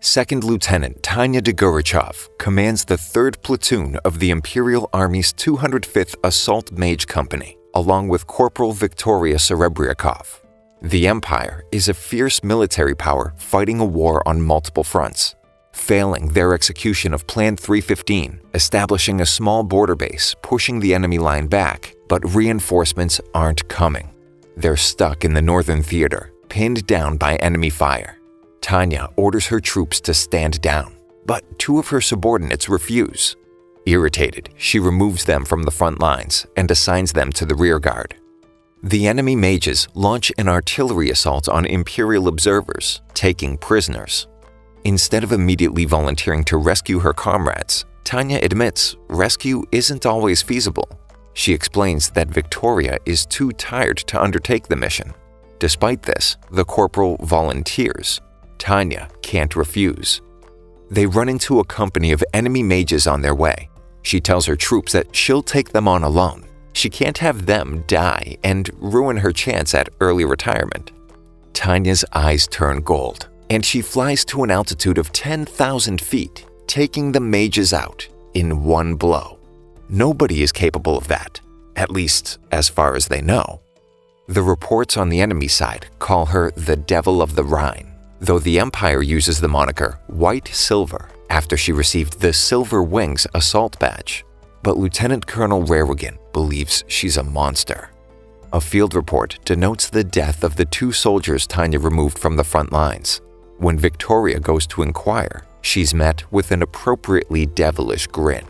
Second Lieutenant Tanya Degorichov commands the 3rd Platoon of the Imperial Army's 205th Assault Mage Company, along with Corporal Victoria Serebriakov. The Empire is a fierce military power fighting a war on multiple fronts. Failing their execution of Plan 315, establishing a small border base, pushing the enemy line back, but reinforcements aren't coming. They're stuck in the Northern Theater, pinned down by enemy fire. Tanya orders her troops to stand down, but 2 of her subordinates refuse. Irritated, she removes them from the front lines and assigns them to the rear guard. The enemy mages launch an artillery assault on Imperial observers, taking prisoners. Instead of immediately volunteering to rescue her comrades, Tanya admits rescue isn't always feasible. She explains that Victoria is too tired to undertake the mission. Despite this, the corporal volunteers. Tanya can't refuse. They run into a company of enemy mages on their way. She tells her troops that she'll take them on alone. She can't have them die and ruin her chance at early retirement. Tanya's eyes turn gold, and she flies to an altitude of 10,000 feet, taking the mages out in one blow. Nobody is capable of that, at least as far as they know. The reports on the enemy side call her the Devil of the Rhine, though the Empire uses the moniker White Silver after she received the Silver Wings assault badge. But Lieutenant Colonel Rarewigan believes she's a monster. A field report denotes the death of the 2 soldiers Tanya removed from the front lines. When Victoria goes to inquire, she's met with an appropriately devilish grin.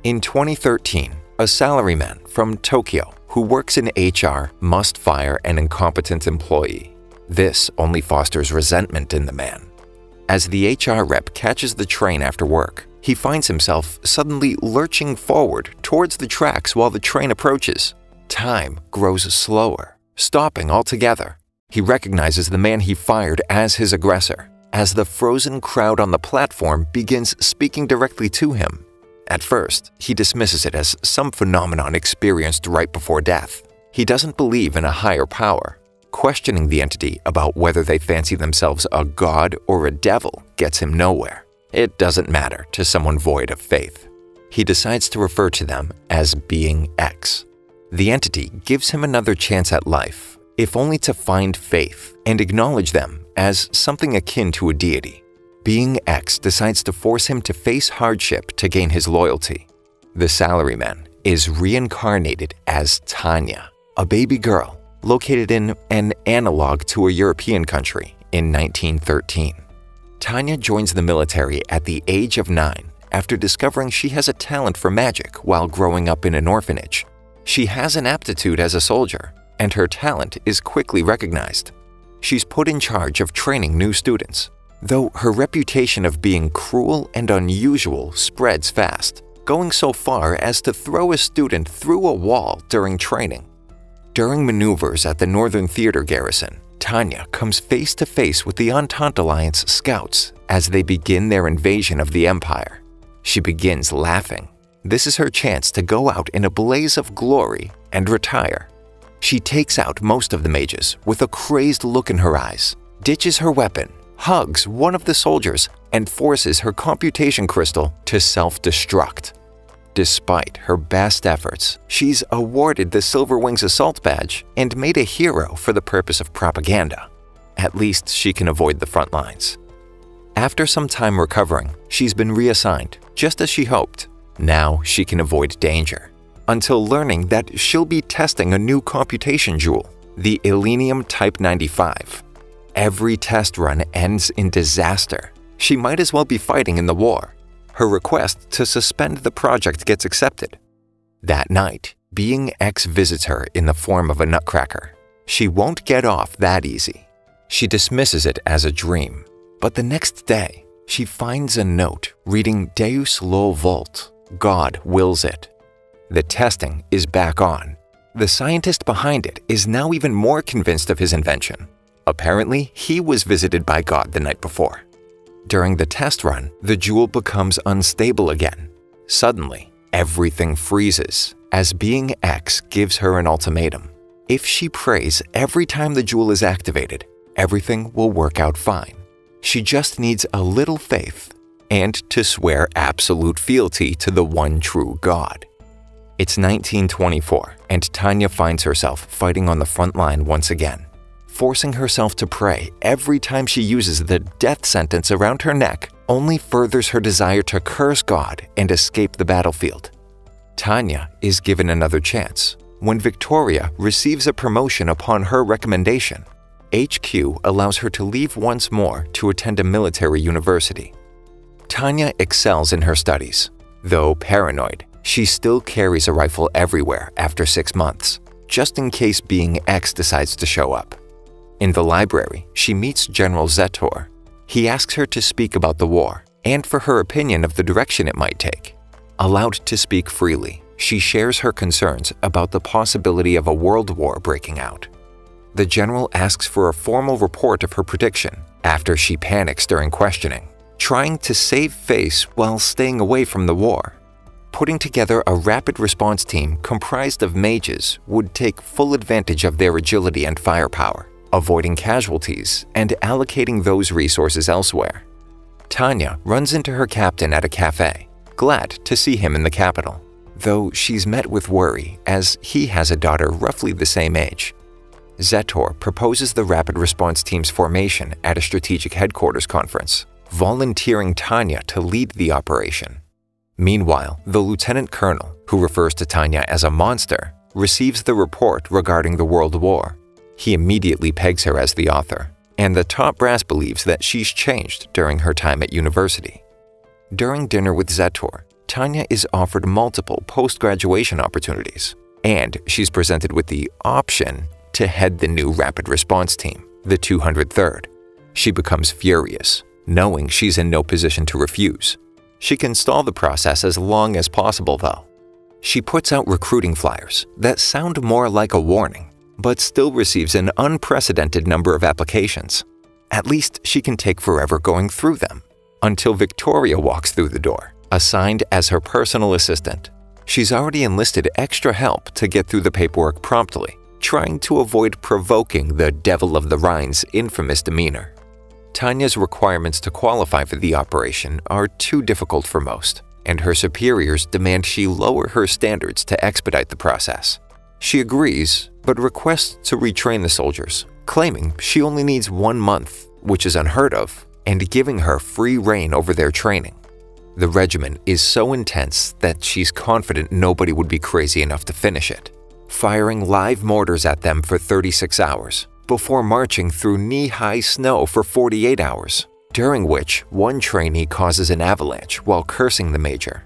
In 2013, a salaryman from Tokyo who works in HR must fire an incompetent employee. This only fosters resentment in the man. As the HR rep catches the train after work, he finds himself suddenly lurching forward towards the tracks while the train approaches. Time grows slower, stopping altogether. He recognizes the man he fired as his aggressor, as the frozen crowd on the platform begins speaking directly to him. At first, he dismisses it as some phenomenon experienced right before death. He doesn't believe in a higher power. Questioning the entity about whether they fancy themselves a god or a devil gets him nowhere. It doesn't matter to someone void of faith. He decides to refer to them as Being X. The entity gives him another chance at life, if only to find faith and acknowledge them as something akin to a deity. Being X decides to force him to face hardship to gain his loyalty. The salaryman is reincarnated as Tanya, a baby girl located in an analog to a European country in 1913. Tanya joins the military at the age of 9 after discovering she has a talent for magic while growing up in an orphanage. She has an aptitude as a soldier, and her talent is quickly recognized. She's put in charge of training new students, though her reputation of being cruel and unusual spreads fast, going so far as to throw a student through a wall during training. During maneuvers at the Northern Theater garrison, Tanya comes face to face with the Entente Alliance scouts as they begin their invasion of the Empire. She begins laughing. This is her chance to go out in a blaze of glory and retire. She takes out most of the mages with a crazed look in her eyes, ditches her weapon, hugs one of the soldiers, and forces her computation crystal to self-destruct. Despite her best efforts, she's awarded the Silver Wings Assault Badge and made a hero for the purpose of propaganda. At least she can avoid the front lines. After some time recovering, she's been reassigned, just as she hoped. Now she can avoid danger, until learning that she'll be testing a new computation jewel, the Illenium Type 95. Every test run ends in disaster. She might as well be fighting in the war. Her request to suspend the project gets accepted. That night, Being X visits her in the form of a nutcracker. She won't get off that easy. She dismisses it as a dream. But the next day, she finds a note reading Deus Lo Volt, God wills it. The testing is back on. The scientist behind it is now even more convinced of his invention. Apparently, he was visited by God the night before. During the test run, the jewel becomes unstable again. Suddenly, everything freezes as Being X gives her an ultimatum. If she prays every time the jewel is activated, everything will work out fine. She just needs a little faith and to swear absolute fealty to the one true God. It's 1924, and Tanya finds herself fighting on the front line once again. Forcing herself to pray every time she uses the death sentence around her neck only furthers her desire to curse God and escape the battlefield. Tanya is given another chance when Victoria receives a promotion upon her recommendation. HQ allows her to leave once more to attend a military university. Tanya excels in her studies. Though paranoid, she still carries a rifle everywhere after 6 months, just in case Being X decides to show up. In the library, she meets General Zetor. He asks her to speak about the war and for her opinion of the direction it might take. Allowed to speak freely, she shares her concerns about the possibility of a world war breaking out. The general asks for a formal report of her prediction after she panics during questioning, trying to save face while staying away from the war. Putting together a rapid response team comprised of mages would take full advantage of their agility and firepower, avoiding casualties and allocating those resources elsewhere. Tanya runs into her captain at a cafe, glad to see him in the capital, though she's met with worry as he has a daughter roughly the same age. Zetor proposes the rapid response team's formation at a strategic headquarters conference, volunteering Tanya to lead the operation. Meanwhile, the lieutenant colonel, who refers to Tanya as a monster, receives the report regarding the World War. He immediately pegs her as the author, and the top brass believes that she's changed during her time at university. During dinner with Zetor, Tanya is offered multiple post-graduation opportunities, and she's presented with the option to head the new rapid response team, the 203rd. She becomes furious, knowing she's in no position to refuse. She can stall the process as long as possible, though. She puts out recruiting flyers that sound more like a warning, but still receives an unprecedented number of applications. At least she can take forever going through them, until Victoria walks through the door, assigned as her personal assistant. She's already enlisted extra help to get through the paperwork promptly, trying to avoid provoking the Devil of the Rhine's infamous demeanor. Tanya's requirements to qualify for the operation are too difficult for most, and her superiors demand she lower her standards to expedite the process. She agrees, but requests to retrain the soldiers, claiming she only needs 1 month, which is unheard of, and giving her free rein over their training. The regimen is so intense that she's confident nobody would be crazy enough to finish it, firing live mortars at them for 36 hours, before marching through knee-high snow for 48 hours, during which one trainee causes an avalanche while cursing the major.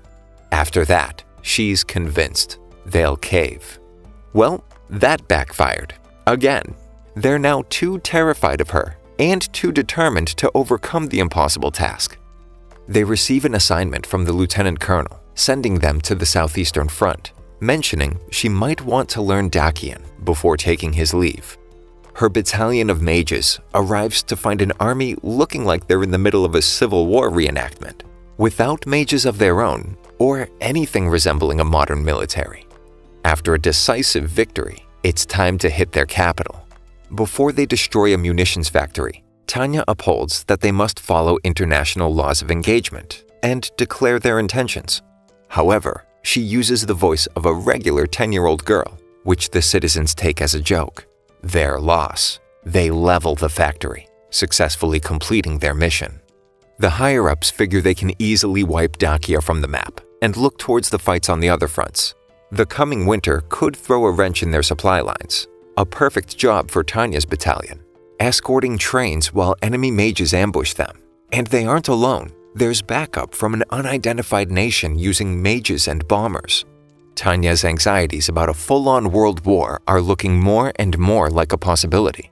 After that, she's convinced they'll cave. Well, that backfired. Again. They're now too terrified of her and too determined to overcome the impossible task. They receive an assignment from the lieutenant colonel, sending them to the southeastern front, mentioning she might want to learn Dacian before taking his leave. Her battalion of mages arrives to find an army looking like they're in the middle of a Civil War reenactment, without mages of their own or anything resembling a modern military. After a decisive victory, it's time to hit their capital. Before they destroy a munitions factory, Tanya upholds that they must follow international laws of engagement and declare their intentions. However, she uses the voice of a regular 10-year-old girl, which the citizens take as a joke. Their loss. They level the factory, successfully completing their mission. The higher-ups figure they can easily wipe Dacia from the map and look towards the fights on the other fronts. The coming winter could throw a wrench in their supply lines, a perfect job for Tanya's battalion, escorting trains while enemy mages ambush them. And they aren't alone. There's backup from an unidentified nation using mages and bombers. Tanya's anxieties about a full-on world war are looking more and more like a possibility.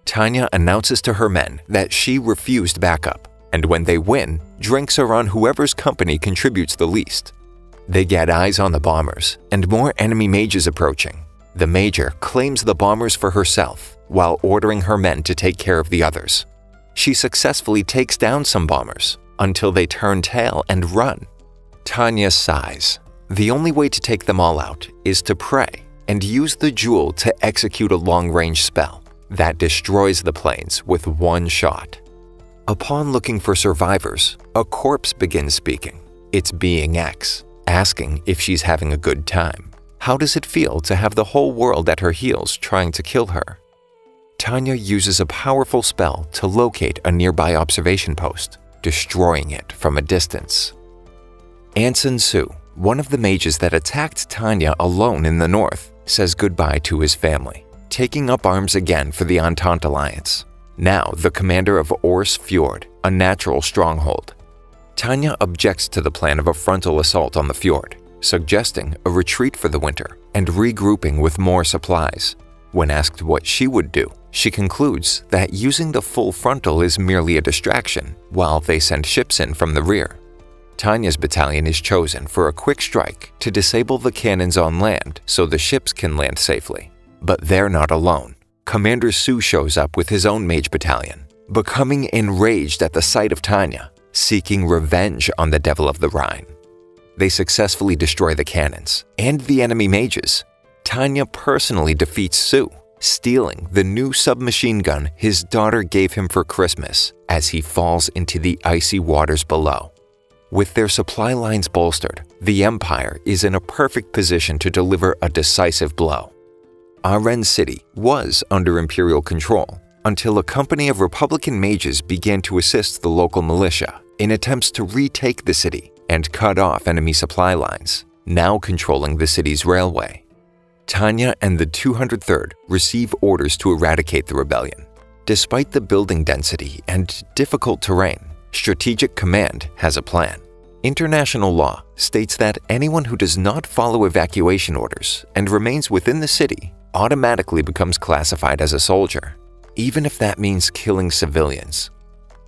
Tanya announces to her men that she refused backup, and when they win, drinks are on whoever's company contributes the least. They get eyes on the bombers, and more enemy mages approaching. The major claims the bombers for herself, while ordering her men to take care of the others. She successfully takes down some bombers, until they turn tail and run. Tanya sighs. The only way to take them all out is to pray and use the jewel to execute a long-range spell that destroys the planes with one shot. Upon looking for survivors, a corpse begins speaking. It's Being X, asking if she's having a good time. How does it feel to have the whole world at her heels trying to kill her? Tanya uses a powerful spell to locate a nearby observation post, destroying it from a distance. Anson Su, one of the mages that attacked Tanya alone in the north, says goodbye to his family, taking up arms again for the Entente Alliance. Now the commander of Ors Fjord, a natural stronghold. Tanya objects to the plan of a frontal assault on the fjord, suggesting a retreat for the winter and regrouping with more supplies. When asked what she would do, she concludes that using the full frontal is merely a distraction while they send ships in from the rear. Tanya's battalion is chosen for a quick strike to disable the cannons on land so the ships can land safely. But they're not alone. Commander Su shows up with his own mage battalion, becoming enraged at the sight of Tanya, seeking revenge on the Devil of the Rhine. They successfully destroy the cannons and the enemy mages. Tanya personally defeats Su, stealing the new submachine gun his daughter gave him for Christmas as he falls into the icy waters below. With their supply lines bolstered, the Empire is in a perfect position to deliver a decisive blow. Aren City was under Imperial control until a company of Republican mages began to assist the local militia in attempts to retake the city and cut off enemy supply lines, now controlling the city's railway. Tanya and the 203rd receive orders to eradicate the rebellion. Despite the building density and difficult terrain, Strategic Command has a plan. International law states that anyone who does not follow evacuation orders and remains within the city automatically becomes classified as a soldier, even if that means killing civilians.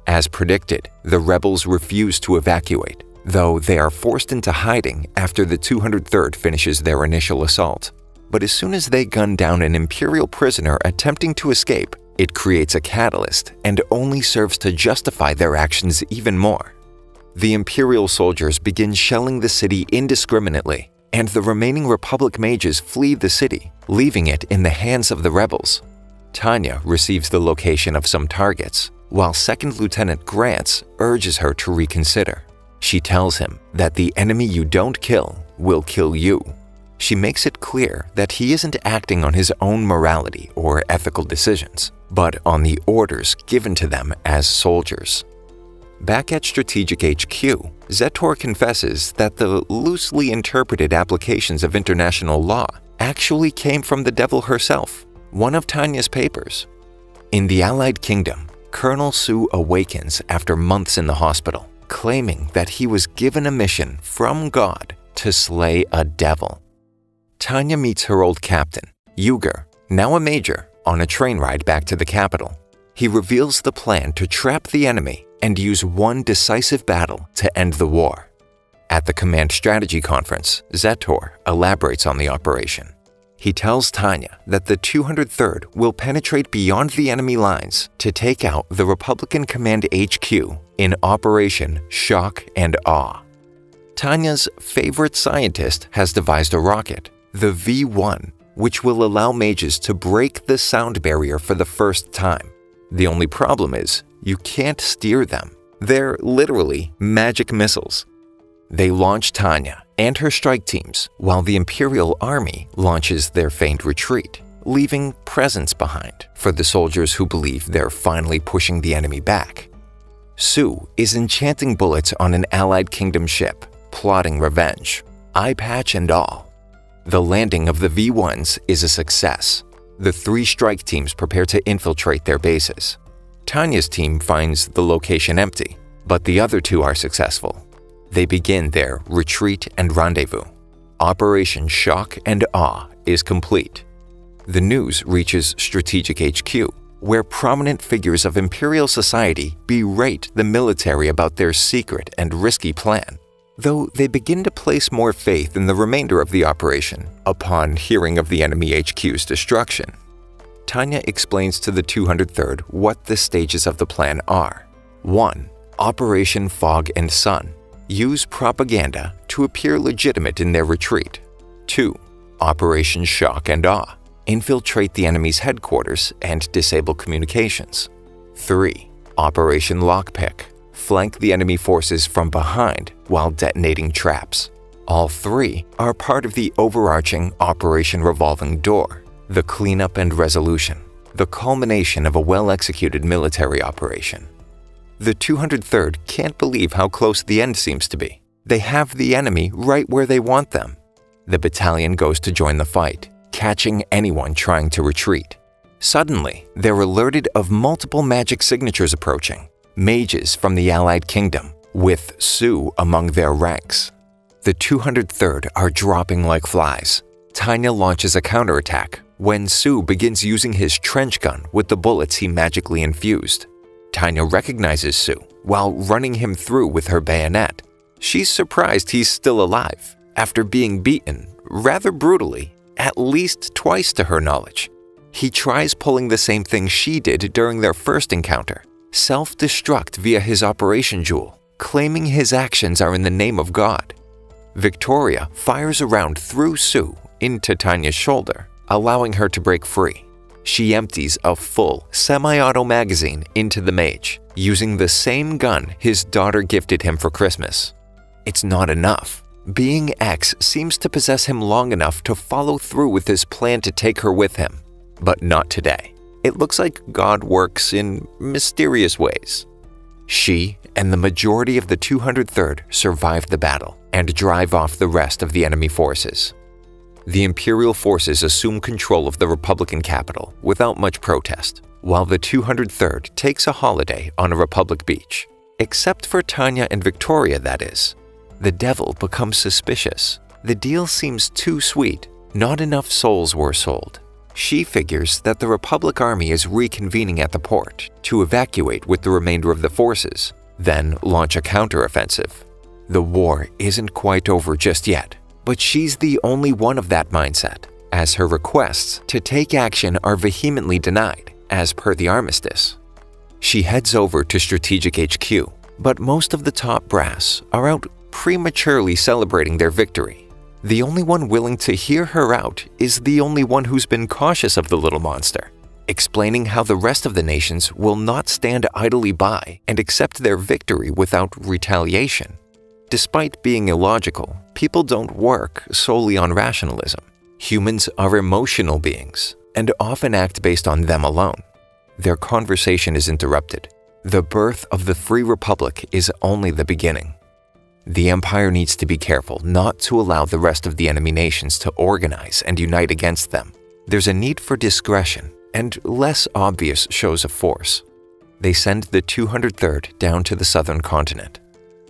As predicted, the rebels refuse to evacuate, though they are forced into hiding after the 203rd finishes their initial assault. But as soon as they gun down an Imperial prisoner attempting to escape, it creates a catalyst and only serves to justify their actions even more. The Imperial soldiers begin shelling the city indiscriminately, and the remaining Republic mages flee the city, leaving it in the hands of the rebels. Tanya receives the location of some targets, while Second Lieutenant Grants urges her to reconsider. She tells him that the enemy you don't kill will kill you. She makes it clear that he isn't acting on his own morality or ethical decisions, but on the orders given to them as soldiers. Back at Strategic HQ, Zetor confesses that the loosely interpreted applications of international law actually came from the Devil herself, one of Tanya's papers. In the Allied Kingdom, Colonel Su awakens after months in the hospital, claiming that he was given a mission from God to slay a devil. Tanya meets her old captain, Uger, now a major, on a train ride back to the capital. He reveals the plan to trap the enemy and use one decisive battle to end the war. At the Command Strategy Conference, Zetor elaborates on the operation. He tells Tanya that the 203rd will penetrate beyond the enemy lines to take out the Republican Command HQ in Operation Shock and Awe. Tanya's favorite scientist has devised a rocket, the V1, which will allow mages to break the sound barrier for the first time. The only problem is, you can't steer them. They're literally magic missiles. They launch Tanya and her strike teams while the Imperial Army launches their feigned retreat, leaving presents behind for the soldiers who believe they're finally pushing the enemy back. Su is enchanting bullets on an Allied Kingdom ship, plotting revenge, eye patch and all. The landing of the V1s is a success. The 3 strike teams prepare to infiltrate their bases. Tanya's team finds the location empty, but the other 2 are successful. They begin their retreat and rendezvous. Operation Shock and Awe is complete. The news reaches Strategic HQ, where prominent figures of Imperial society berate the military about their secret and risky plan, though they begin to place more faith in the remainder of the operation upon hearing of the enemy HQ's destruction. Tanya explains to the 203rd what the stages of the plan are. 1. Operation Fog and Sun. Use propaganda to appear legitimate in their retreat. 2. Operation Shock and Awe. Infiltrate the enemy's headquarters and disable communications. 3. Operation Lockpick, flank the enemy forces from behind while detonating traps. All three are part of the overarching Operation Revolving Door, the cleanup and resolution, the culmination of a well-executed military operation. The 203rd can't believe how close the end seems to be. They have the enemy right where they want them. The battalion goes to join the fight, catching anyone trying to retreat. Suddenly, they're alerted of multiple magic signatures approaching, mages from the Allied Kingdom, with Sue among their ranks. The 203rd are dropping like flies. Tanya launches a counterattack when Sue begins using his trench gun with the bullets he magically infused. Tanya recognizes Sue while running him through with her bayonet. She's surprised he's still alive after being beaten, rather brutally, at least twice to her knowledge. He tries pulling the same thing she did during their first encounter, self-destruct via his operation jewel, claiming his actions are in the name of God. Victoria fires a round through Sue into Tanya's shoulder, allowing her to break free. She empties a full semi-auto magazine into the mage, using the same gun his daughter gifted him for Christmas. It's not enough. Being X seems to possess him long enough to follow through with his plan to take her with him. But not today. It looks like God works in mysterious ways. She and the majority of the 203rd survive the battle and drive off the rest of the enemy forces. The Imperial forces assume control of the Republican capital without much protest, while the 203rd takes a holiday on a Republic beach. Except for Tanya and Victoria, that is. The devil becomes suspicious. The deal seems too sweet. Not enough souls were sold. She figures that the Republic Army is reconvening at the port to evacuate with the remainder of the forces, then launch a counteroffensive. The war isn't quite over just yet, but she's the only one of that mindset, as her requests to take action are vehemently denied, as per the armistice. She heads over to Strategic HQ, but most of the top brass are out prematurely celebrating their victory. The only one willing to hear her out is the only one who's been cautious of the little monster, explaining how the rest of the nations will not stand idly by and accept their victory without retaliation. Despite being illogical, people don't work solely on rationalism. Humans are emotional beings and often act based on them alone. Their conversation is interrupted. The birth of the Free Republic is only the beginning. The Empire needs to be careful not to allow the rest of the enemy nations to organize and unite against them. There's a need for discretion and less obvious shows of force. They send the 203rd down to the southern continent.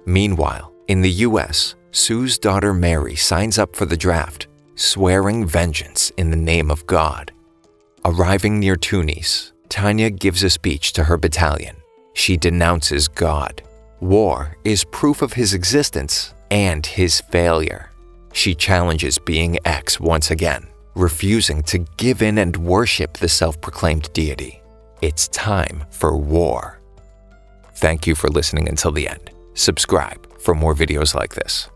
Meanwhile, in the US, Sue's daughter Mary signs up for the draft, swearing vengeance in the name of God. Arriving near Tunis, Tanya gives a speech to her battalion. She denounces God. War is proof of his existence and his failure. She challenges Being X once again, refusing to give in and worship the self-proclaimed deity. It's time for war. Thank you for listening until the end. Subscribe for more videos like this.